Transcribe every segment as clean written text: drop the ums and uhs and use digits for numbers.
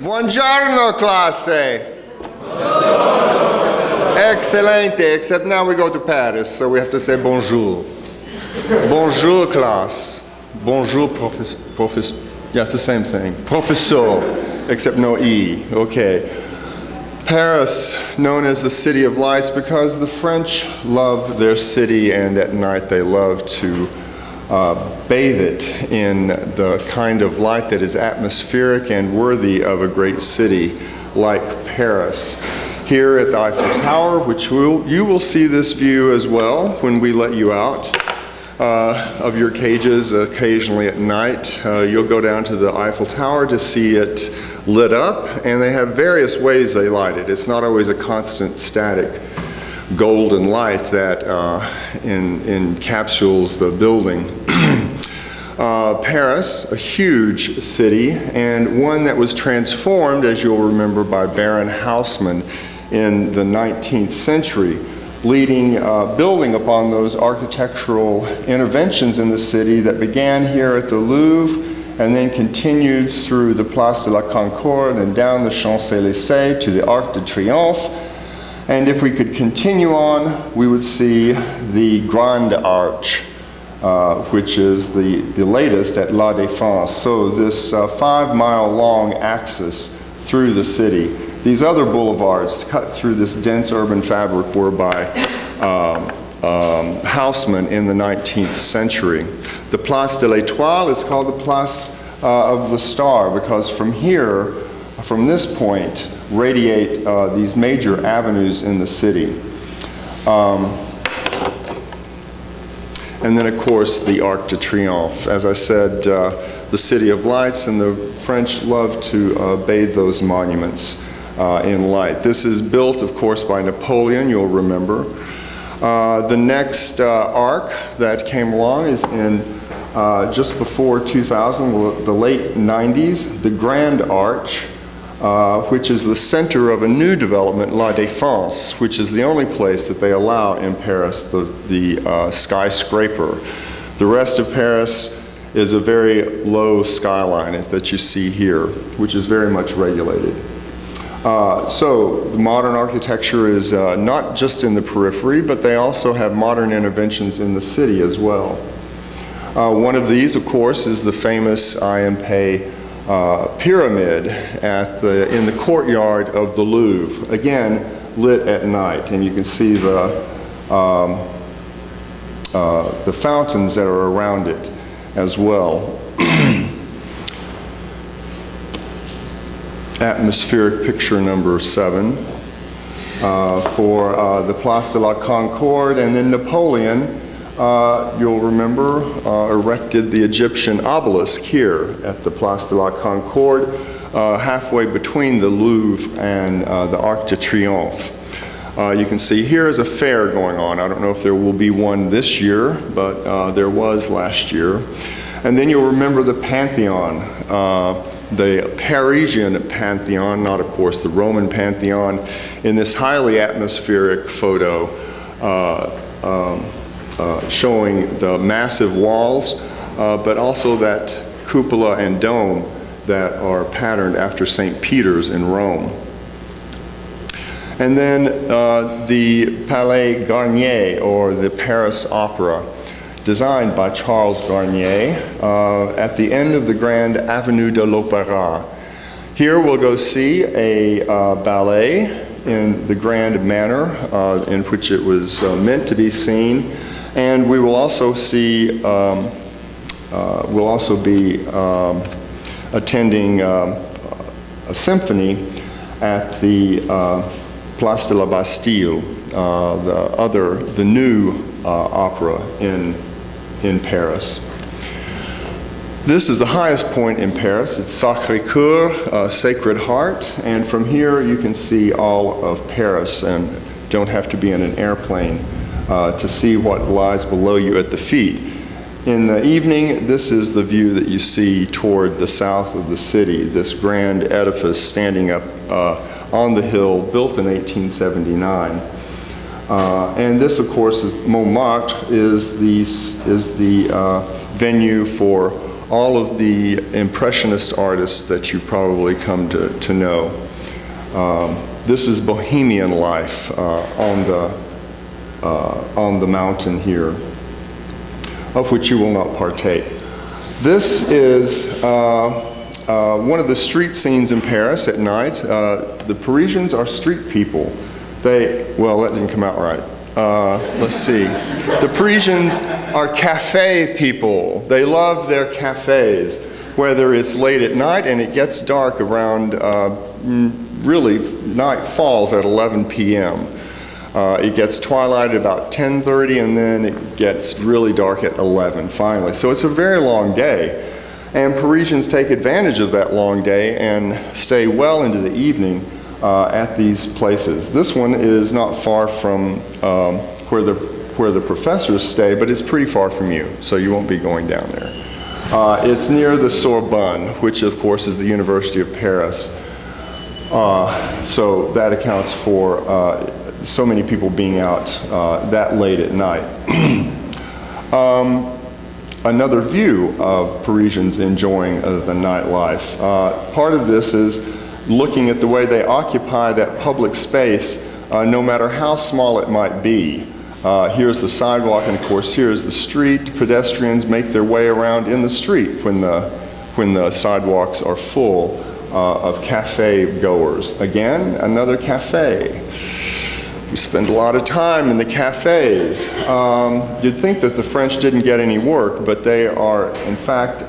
Buongiorno, classe. Excelente, except now we go to Paris, so we have to say bonjour. Bonjour, class. Bonjour, professor. Yeah, it's the same thing. Professor, except no E. Okay. Paris, known as the City of Lights, because the French love their city, and at night they love to bathe it in the kind of light that is atmospheric and worthy of a great city like Paris. Here at the Eiffel Tower, which you will see this view as well when we let you out of your cages occasionally at night. You'll go down to the Eiffel Tower to see it lit up, and they have various ways they light it. It's not always a constant static golden light that encapsulates the building. Paris, a huge city, and one that was transformed, as you'll remember, by Baron Haussmann in the 19th century, building upon those architectural interventions in the city that began here at the Louvre and then continued through the Place de la Concorde and down the Champs-Élysées to the Arc de Triomphe. And if we could continue on, we would see the Grande Arch, which is the latest at La Défense. So this 5-mile-long axis through the city. These other boulevards cut through this dense urban fabric were by Haussmann in the 19th century. The Place de l'Étoile is called the Place of the Star because from here, from this point, radiate these major avenues in the city. And then, of course, the Arc de Triomphe. As I said, the City of Lights, and the French love to bathe those monuments in light. This is built, of course, by Napoleon, you'll remember. The next arc that came along is in just before 2000, the late 90s, the Grand Arch, which is the center of a new development, La Défense, which is the only place that they allow in Paris the skyscraper. The rest of Paris is a very low skyline that you see here, which is very much regulated. So the modern architecture is not just in the periphery, but they also have modern interventions in the city as well. One of these, of course, is the famous Ayampe pyramid in the courtyard of the Louvre, again lit at night, and you can see the fountains that are around it as well. Atmospheric picture number 7 for the Place de la Concorde, and then Napoleon, you'll remember, erected the Egyptian obelisk here at the Place de la Concorde, halfway between the Louvre and the Arc de Triomphe. You can see here is a fair going on. I don't know if there will be one this year, but there was last year. And then you'll remember the Pantheon, the Parisian Pantheon, not of course the Roman Pantheon, in this highly atmospheric photo showing the massive walls, but also that cupola and dome that are patterned after St. Peter's in Rome. And then the Palais Garnier, or the Paris Opera, designed by Charles Garnier at the end of the Grand Avenue de l'Opéra. Here we'll go see a ballet in the grand manner in which it was meant to be seen, and we will also see, we'll also be attending a symphony at the Place de la Bastille, the new opera in Paris. This is the highest point in Paris. It's Sacré-Cœur, Sacred Heart, and from here you can see all of Paris and don't have to be in an airplane to see what lies below you at the feet. In the evening, this is the view that you see toward the south of the city, this grand edifice standing up on the hill, built in 1879. And this, of course, is Montmartre, is the venue for all of the Impressionist artists that you've probably come to know. This is Bohemian life on the mountain here, of which you will not partake. This is one of the street scenes in Paris at night. The Parisians are street people. Well, that didn't come out right. Let's see. The Parisians are cafe people. They love their cafes, whether it's late at night and it gets dark around, really, night falls at 11 p.m. It gets twilight at about 10:30, and then it gets really dark at 11 finally. So it's a very long day. And Parisians take advantage of that long day and stay well into the evening at these places. This one is not far from where the professors stay, but it's pretty far from you, so you won't be going down there. It's near the Sorbonne, which of course is the University of Paris. So that accounts for so many people being out that late at night. Another view of Parisians enjoying the nightlife. Part of this is looking at the way they occupy that public space, no matter how small it might be. Here's the sidewalk, and of course here's the street. Pedestrians make their way around in the street when the sidewalks are full of cafe goers. Again, another cafe. We spend a lot of time in the cafes. You'd think that the French didn't get any work, but they are, in fact,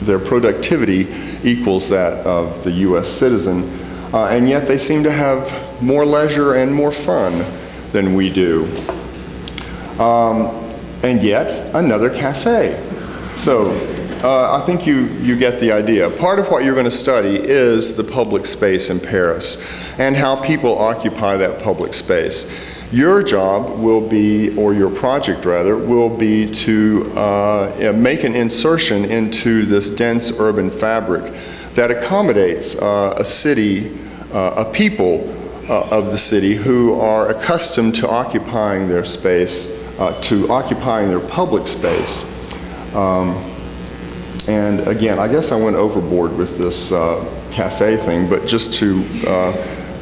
their productivity equals that of the U.S. citizen, and yet they seem to have more leisure and more fun than we do. And yet, another cafe. So, I think you get the idea. Part of what you're going to study is the public space in Paris and how people occupy that public space. Your job will be, or your project rather, will be to make an insertion into this dense urban fabric that accommodates a city, a people of the city who are accustomed to occupying their space, to occupying their public space. And again, I guess I went overboard with this cafe thing, but just to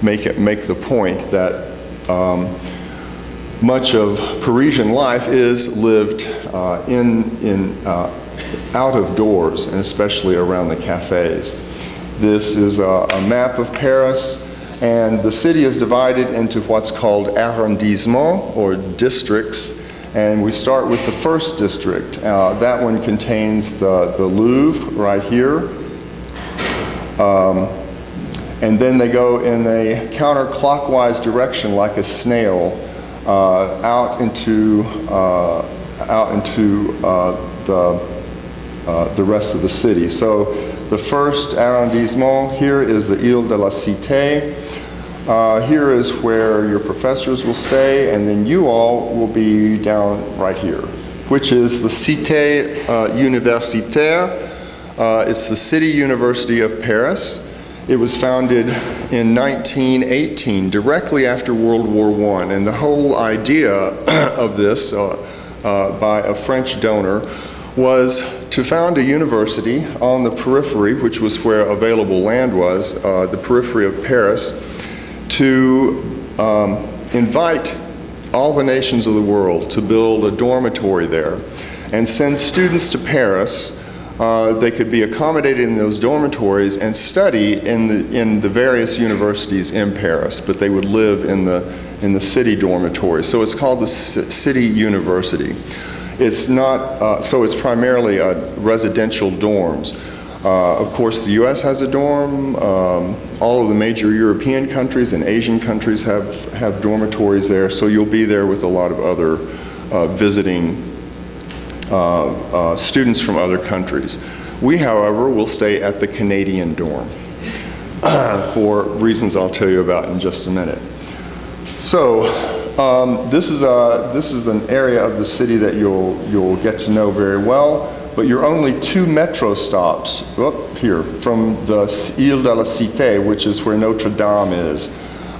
make the point that much of Parisian life is lived out of doors, and especially around the cafes. This is a map of Paris, and the city is divided into what's called arrondissements, or districts. And we start with the first district. That one contains the Louvre right here. And then they go in a counterclockwise direction like a snail out into the rest of the city. So the first arrondissement here is the Île de la Cité. Here is where your professors will stay, and then you all will be down right here, which is the Cité Universitaire. It's the City University of Paris. It was founded in 1918, directly after World War I, and the whole idea of this by a French donor was to found a university on the periphery, which was where available land was, the periphery of Paris, to invite all the nations of the world to build a dormitory there and send students to Paris. They could be accommodated in those dormitories and study in the various universities in Paris, but they would live in the city dormitory. So it's called the City University. It's not, so it's primarily residential dorms. Of course, the U.S. has a dorm. All of the major European countries and Asian countries have dormitories there, so you'll be there with a lot of other visiting students from other countries. We, however, will stay at the Canadian dorm for reasons I'll tell you about in just a minute. So this is an area of the city that you'll get to know very well. But you're only 2 metro stops here from the Île de la Cité, which is where Notre Dame is.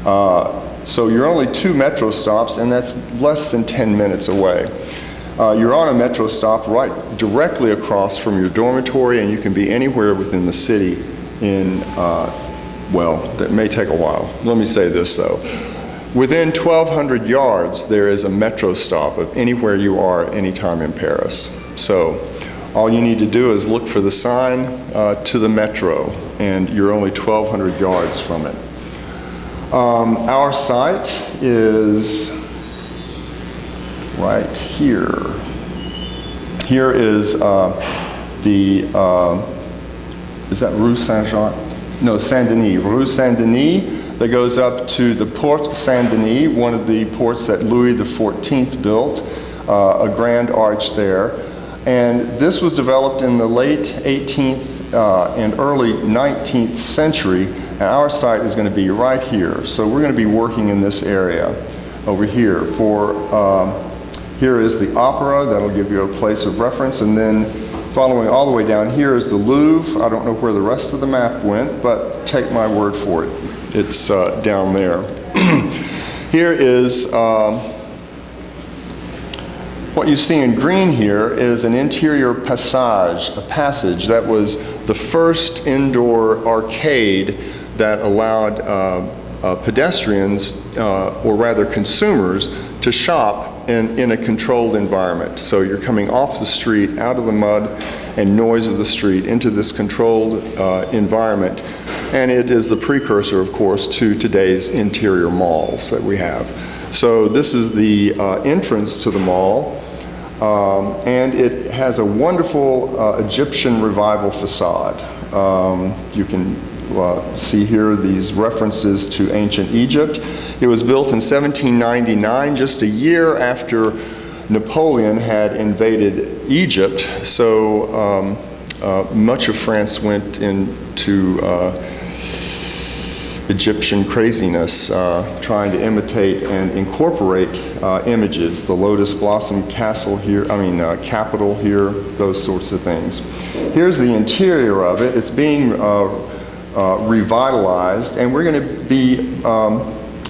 So you're only 2 metro stops, and that's less than 10 minutes away. You're on a metro stop right directly across from your dormitory, and you can be anywhere within the city in, well, that may take a while. Let me say this, though. Within 1,200 yards, there is a metro stop of anywhere you are anytime in Paris. So all you need to do is look for the sign to the metro, and you're only 1,200 yards from it. Our site is right here. Here is is that Rue Saint-Jean? No, Saint-Denis. Rue Saint-Denis that goes up to the Porte Saint-Denis, one of the ports that Louis XIV built, a grand arch there. And this was developed in the late 18th and early 19th century, and our site is going to be right here. So we're going to be working in this area over here. Here is the Opera, that'll give you a place of reference, and then following all the way down here is the Louvre. I don't know where the rest of the map went, but take my word for it. It's down there. Here is what you see in green here is an interior passage, a passage that was the first indoor arcade that allowed pedestrians, or rather consumers, to shop in a controlled environment. So you're coming off the street, out of the mud and noise of the street, into this controlled environment. And it is the precursor, of course, to today's interior malls that we have. So this is the entrance to the mall, and it has a wonderful Egyptian revival facade. You can see here these references to ancient Egypt. It was built in 1799, just a year after Napoleon had invaded Egypt. So much of France went into Egyptian craziness, trying to imitate and incorporate images. The Lotus Blossom Castle here, Capitol here, those sorts of things. Here's the interior of it. It's being revitalized, and we're going to be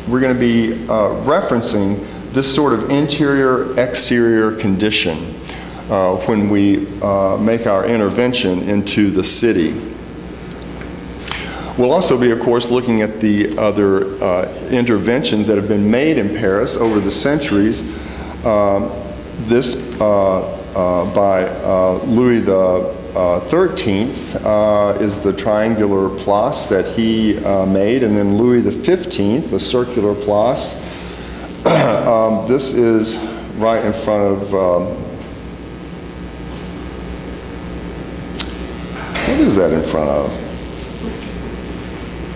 referencing this sort of interior-exterior condition when we make our intervention into the city. We'll also be, of course, looking at the other interventions that have been made in Paris over the centuries. This by Louis XIII is the triangular place that he made, and then Louis XV, the circular place. This is right in front of, what is that in front of?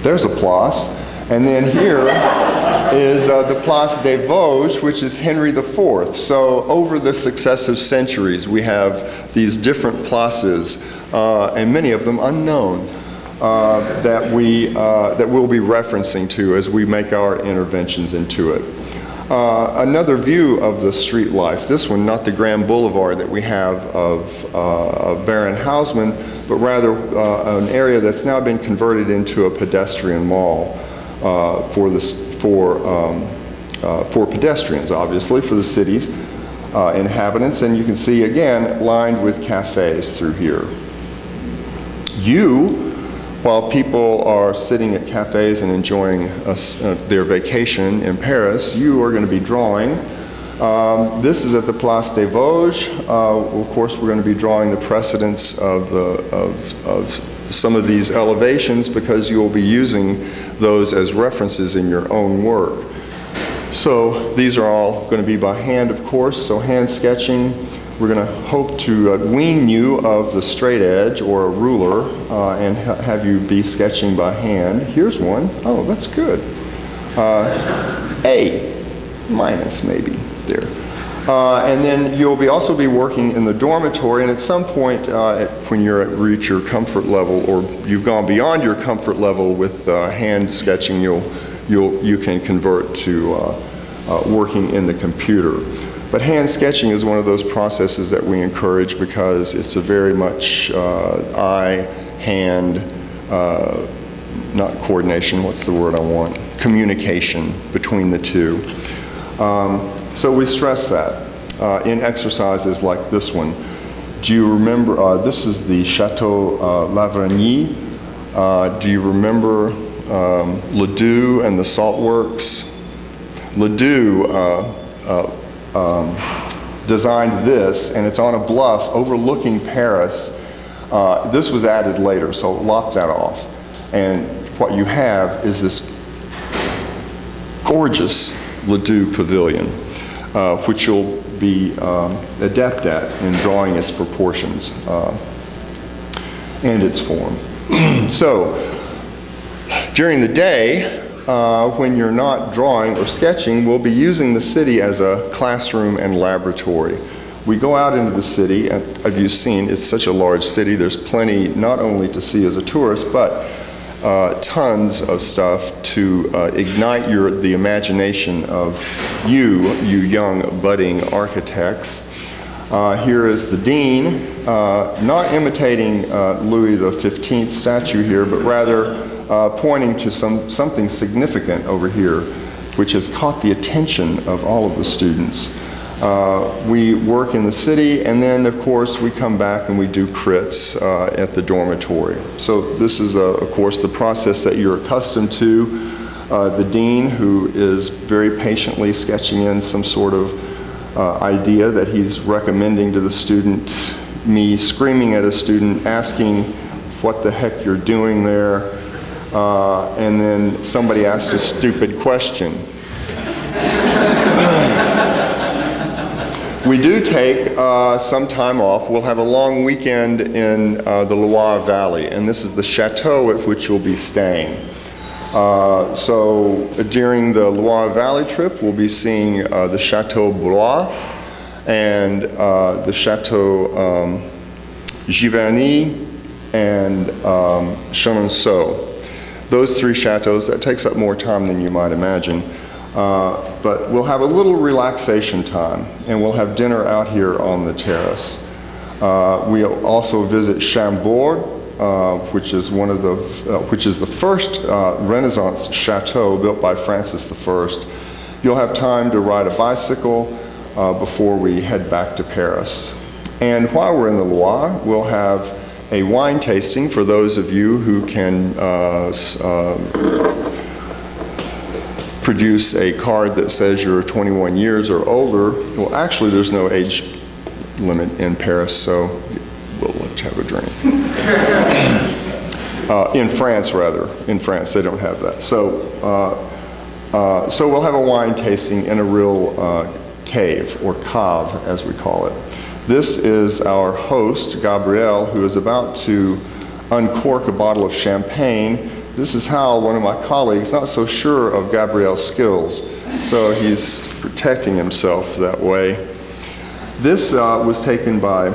There's a place. And then here is the Place des Vosges, which is Henry IV. So over the successive centuries, we have these different places, and many of them unknown, that we'll be referencing to as we make our interventions into it. Another view of the street life, this one, not the grand boulevard that we have of Baron Haussmann, but rather an area that's now been converted into a pedestrian mall for pedestrians, obviously, for the city's inhabitants. And you can see, again, lined with cafes through here. While people are sitting at cafes and enjoying their vacation in Paris, you are going to be drawing. This is at the Place des Vosges. Of course, we're going to be drawing the precedence of some of these elevations because you will be using those as references in your own work. So these are all going to be by hand, of course, so hand sketching. We're going to hope to wean you of the straight edge or a ruler and have you be sketching by hand. Here's one. Oh, that's good. A minus maybe there. And then you'll also be working in the dormitory, and at some point when you reach your comfort level, or you've gone beyond your comfort level with hand sketching, you can convert to working in the computer. But hand sketching is one of those processes that we encourage because it's a very much eye-hand, not coordination, what's the word I want? Communication between the two. So we stress that. in exercises like this one. Do you remember, this is the Chateau Lavragny. Do you remember Ledoux and the Salt Works? Ledoux designed this, and it's on a bluff overlooking Paris. This was added later, so lop that off. And what you have is this gorgeous Ledoux pavilion, which you'll be adept at in drawing its proportions and its form. So, during the day, when you're not drawing or sketching, we'll be using the city as a classroom and laboratory. We go out into the city, and as you've seen, it's such a large city. There's plenty not only to see as a tourist, but tons of stuff to ignite the imagination of you young budding architects. Here is the dean, not imitating Louis XV statue here, but rather pointing to something significant over here, which has caught the attention of all of the students. We work in the city, and then of course we come back and we do crits at the dormitory. So this is of course the process that you're accustomed to. The dean, who is very patiently sketching in some sort of idea that he's recommending to the student, me screaming at a student, asking what the heck you're doing there, and then somebody asked a stupid question. We do take some time off. We'll have a long weekend in the Loire Valley, and this is the chateau at which you'll be staying. So during the Loire Valley trip, we'll be seeing the Chateau Blois and the Chateau Giverny and Chenonceau. Those three chateaus, that takes up more time than you might imagine. But we'll have a little relaxation time, and we'll have dinner out here on the terrace. We'll also visit Chambord, which is the first Renaissance chateau built by Francis I. You'll have time to ride a bicycle before we head back to Paris. And while we're in the Loire, we'll have a wine tasting for those of you who can produce a card that says you're 21 years or older. Well, actually, there's no age limit in Paris, so we'll have to have a drink. In France, rather. In France, they don't have that. So we'll have a wine tasting in a real cave, or cave, as we call it. This is our host, Gabriel, who is about to uncork a bottle of champagne. This is Hal, one of my colleagues, not so sure of Gabriel's skills, so he's protecting himself that way. This was taken by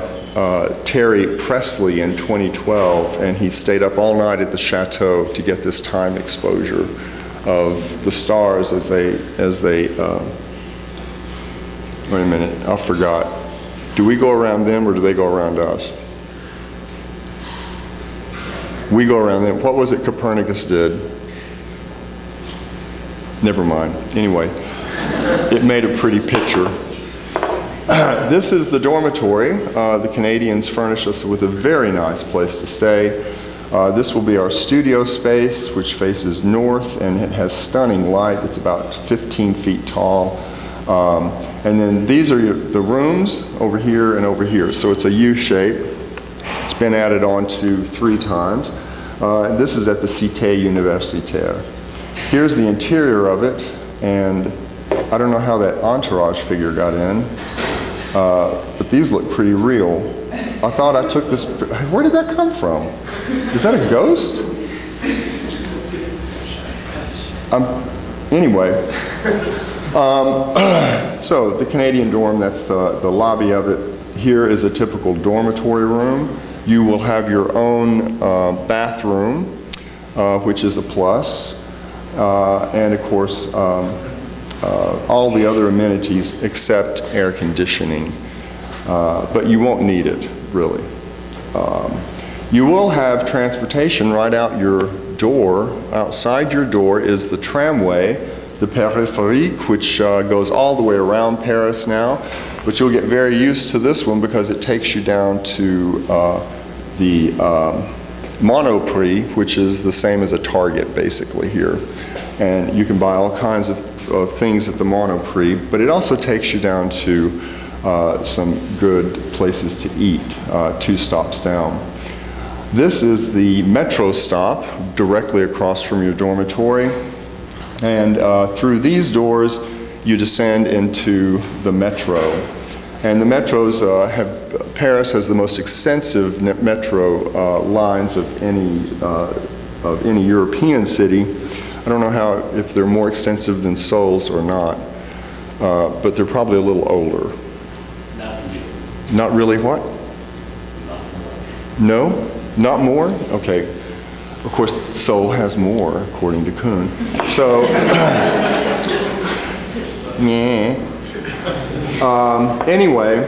Terry Presley in 2012, and he stayed up all night at the chateau to get this time exposure of the stars as they wait a minute, I forgot. Do we go around them or do they go around us? We go around them. What was it Copernicus did? Never mind. Anyway, it made a pretty picture. This is the dormitory. The Canadians furnish us with a very nice place to stay. This will be our studio space, which faces north, and it has stunning light. It's about 15 feet tall. And then these are the rooms over here and over here. So it's a U shape. It's been added on to 3 times. This is at the Cité Universitaire. Here's the interior of it, and I don't know how that entourage figure got in, but these look pretty real. I thought I took this, where did that come from? Is that a ghost? Anyway, so the Canadian dorm, that's the lobby of it. Here is a typical dormitory room. You will have your own bathroom, which is a plus, and of course all the other amenities except air conditioning, but you won't need it really. You will have transportation right out your door. Outside your door is the tramway the périphérique, which goes all the way around Paris now. But you'll get very used to this one because it takes you down to the Monoprix, which is the same as a Target basically here. And you can buy all kinds of things at the Monoprix, but it also takes you down to some good places to eat, 2 stops down. This is the metro stop directly across from your dormitory. And through these doors, you descend into the metro. And the metros Paris has the most extensive metro lines of any European city. I don't know if they're more extensive than Seoul's or not, but they're probably a little older. Not really. Not really what? Not more. No? Not more? Okay. Of course, Seoul has more, according to Kuhn. So, anyway,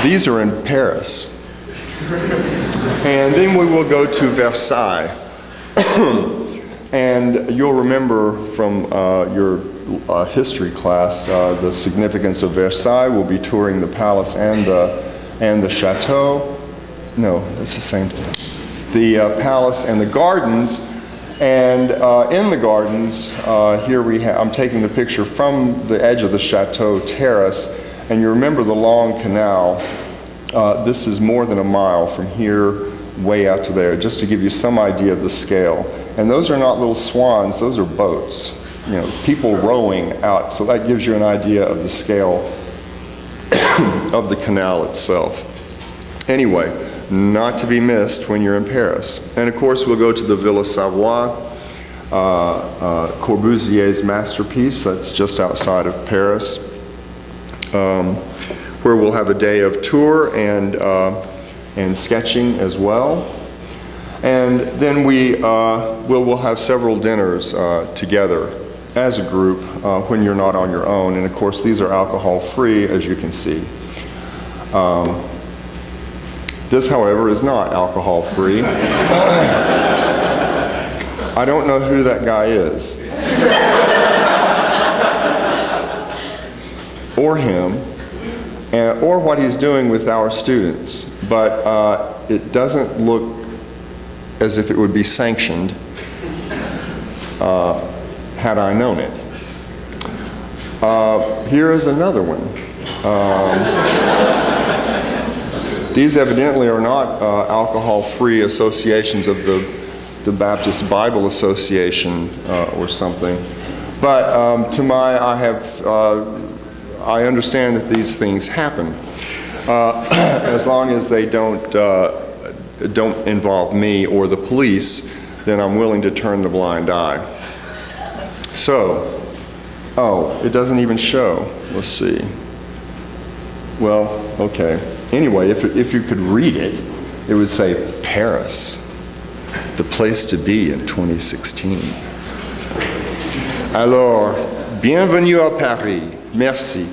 these are in Paris. And then we will go to Versailles. And you'll remember from your history class the significance of Versailles. We'll be touring the palace and the chateau. No, that's the same thing. The palace and the gardens. And in the gardens, here I'm taking the picture from the edge of the chateau terrace. And you remember the long canal. This is more than a mile from here way out to there, just to give you some idea of the scale. And those are not little swans, those are boats. You know, people rowing out. So that gives you an idea of the scale of the canal itself. Anyway, not to be missed when you're in Paris. And of course, we'll go to the Villa Savoie, Corbusier's masterpiece, that's just outside of Paris, where we'll have a day of tour and sketching as well. And then we'll have several dinners together as a group when you're not on your own. And of course, these are alcohol-free, as you can see. This, however, is not alcohol-free. I don't know who that guy is. Or him. Or what he's doing with our students. But it doesn't look as if it would be sanctioned had I known it. Here is another one. These evidently are not alcohol-free associations of the Baptist Bible Association or something. But I understand that these things happen as long as they don't involve me or the police. Then I'm willing to turn the blind eye. So, it doesn't even show. Let's see. Well, okay. Anyway, if you could read it, it would say Paris, the place to be in 2016. Alors, bienvenue à Paris. Merci.